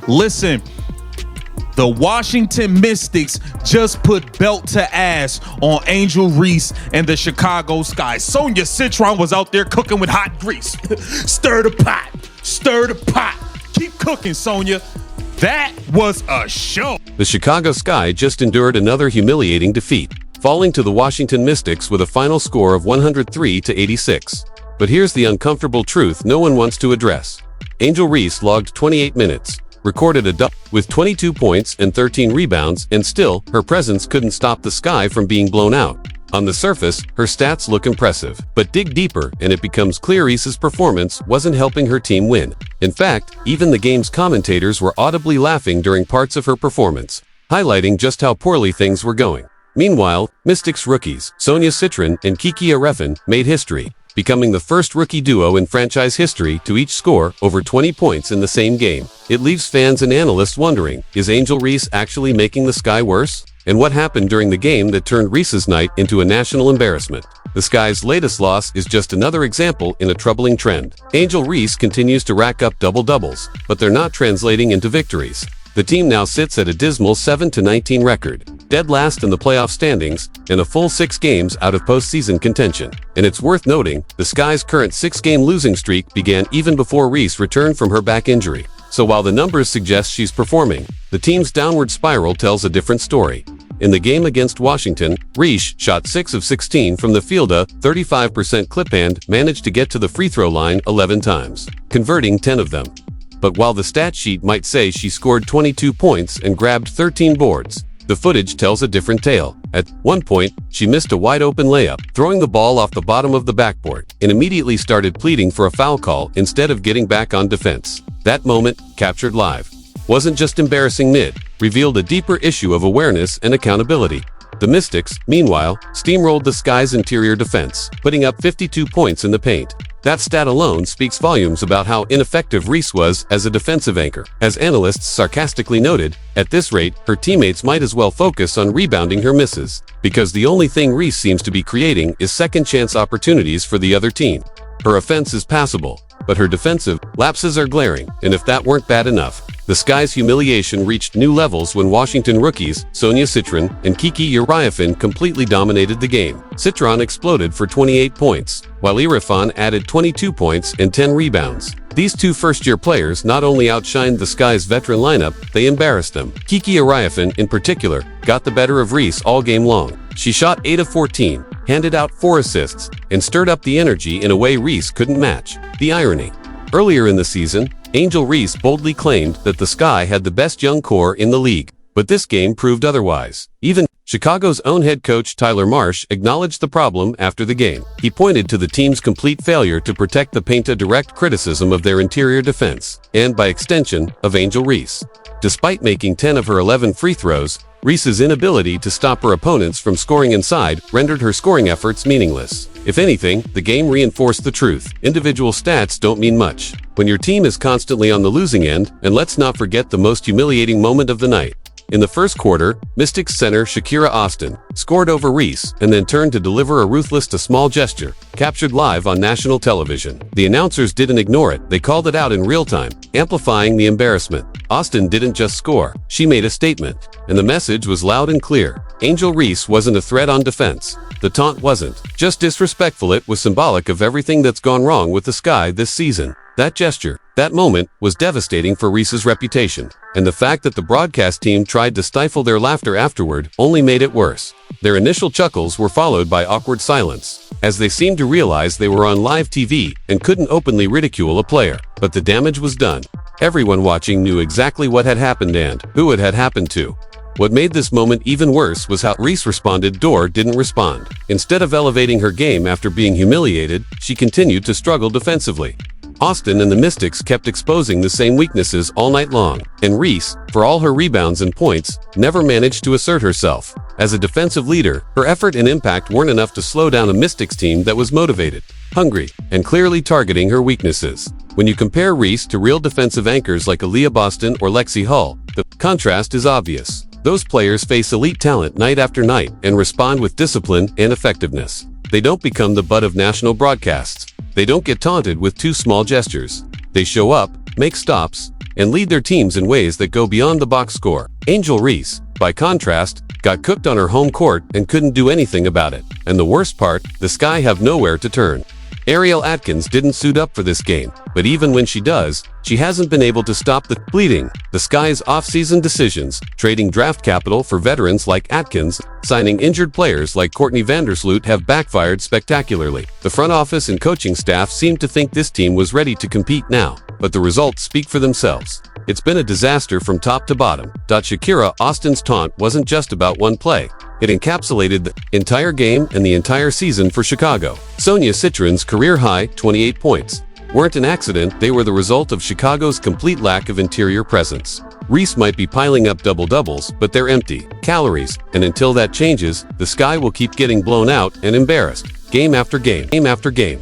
Listen, the Washington Mystics just put belt to ass on Angel Reese and the Chicago Sky. Sonia Citron was out there cooking with hot grease. Stir the pot. Stir the pot. Keep cooking, Sonia. That was a show. The Chicago Sky just endured another humiliating defeat, falling to the Washington Mystics with a final score of 103-86. But here's the uncomfortable truth no one wants to address. Angel Reese logged 28 minutes, recorded a double with 22 points and 13 rebounds, and still, her presence couldn't stop the Sky from being blown out. On the surface, her stats look impressive, but dig deeper and it becomes clear Reese's performance wasn't helping her team win. In fact, even the game's commentators were audibly laughing during parts of her performance, highlighting just how poorly things were going. Meanwhile, Mystics rookies, Sonia Citron and Kiki Iriafen, made history, becoming the first rookie duo in franchise history to each score over 20 points in the same game. It leaves fans and analysts wondering, is Angel Reese actually making the Sky worse? And what happened during the game that turned Reese's night into a national embarrassment? The Sky's latest loss is just another example in a troubling trend. Angel Reese continues to rack up double-doubles, but they're not translating into victories. The team now sits at a dismal 7-19 record, dead last in the playoff standings, and a full 6 games out of postseason contention. And it's worth noting, the Sky's current 6-game losing streak began even before Reese returned from her back injury. So while the numbers suggest she's performing, the team's downward spiral tells a different story. In the game against Washington, Reese shot 6 of 16 from the field, a 35% clip, and managed to get to the free throw line 11 times, converting 10 of them. But while the stat sheet might say she scored 22 points and grabbed 13 boards, the footage tells a different tale. At one point, she missed a wide-open layup, throwing the ball off the bottom of the backboard, and immediately started pleading for a foul call instead of getting back on defense. That moment, captured live, wasn't just embarrassing revealed a deeper issue of awareness and accountability. The Mystics, meanwhile, steamrolled the Sky's interior defense, putting up 52 points in the paint. That stat alone speaks volumes about how ineffective Reese was as a defensive anchor. As analysts sarcastically noted, at this rate, her teammates might as well focus on rebounding her misses, because the only thing Reese seems to be creating is second-chance opportunities for the other team. Her offense is passable, but her defensive lapses are glaring, and if that weren't bad enough, the Sky's humiliation reached new levels when Washington rookies Sonia Citron and Kiki Iriafen completely dominated the game. Citron exploded for 28 points, while Iriafen added 22 points and 10 rebounds. These two first-year players not only outshined the Sky's veteran lineup, they embarrassed them. Kiki Iriafen, in particular, got the better of Reese all game long. She shot 8 of 14, handed out 4 assists, and stirred up the energy in a way Reese couldn't match. The irony. Earlier in the season, Angel Reese boldly claimed that the Sky had the best young core in the league, but this game proved otherwise. Even Chicago's own head coach Tyler Marsh acknowledged the problem after the game. He pointed to the team's complete failure to protect the paint, a direct criticism of their interior defense, and by extension, of Angel Reese. Despite making 10 of her 11 free throws, Reese's inability to stop her opponents from scoring inside rendered her scoring efforts meaningless. If anything, the game reinforced the truth. Individual stats don't mean much when your team is constantly on the losing end, and let's not forget the most humiliating moment of the night. In the first quarter, Mystics center Shakira Austin scored over Reese and then turned to deliver a ruthless to small gesture, captured live on national television. The announcers didn't ignore it, they called it out in real time, amplifying the embarrassment. Austin didn't just score, she made a statement, and the message was loud and clear. Angel Reese wasn't a threat on defense. The taunt wasn't just disrespectful, it was symbolic of everything that's gone wrong with the Sky this season. That gesture, that moment, was devastating for Reese's reputation, and the fact that the broadcast team tried to stifle their laughter afterward only made it worse. Their initial chuckles were followed by awkward silence, as they seemed to realize they were on live TV and couldn't openly ridicule a player. But the damage was done. Everyone watching knew exactly what had happened and who it had happened to. What made this moment even worse was how Reese responded. Dor didn't respond. Instead of elevating her game after being humiliated, she continued to struggle defensively. Austin and the Mystics kept exposing the same weaknesses all night long, and Reese, for all her rebounds and points, never managed to assert herself. As a defensive leader, her effort and impact weren't enough to slow down a Mystics team that was motivated, hungry, and clearly targeting her weaknesses. When you compare Reese to real defensive anchors like Aaliyah Boston or Lexi Hull, the contrast is obvious. Those players face elite talent night after night and respond with discipline and effectiveness. They don't become the butt of national broadcasts. They don't get taunted with too small gestures. They show up, make stops, and lead their teams in ways that go beyond the box score. Angel Reese, by contrast, got cooked on her home court and couldn't do anything about it. And the worst part, the Sky have nowhere to turn. Ariel Atkins didn't suit up for this game, but even when she does, she hasn't been able to stop the bleeding. The Sky's off-season decisions, trading draft capital for veterans like Atkins, signing injured players like Courtney Vandersloot have backfired spectacularly. The front office and coaching staff seem to think this team was ready to compete now, but the results speak for themselves. It's been a disaster from top to bottom. Shakira Austin's taunt wasn't just about one play. It encapsulated the entire game and the entire season for Chicago. Sonia Citron's career-high 28 points weren't an accident, they were the result of Chicago's complete lack of interior presence. Reese might be piling up double-doubles, but they're empty calories, and until that changes, the Sky will keep getting blown out and embarrassed, game after game.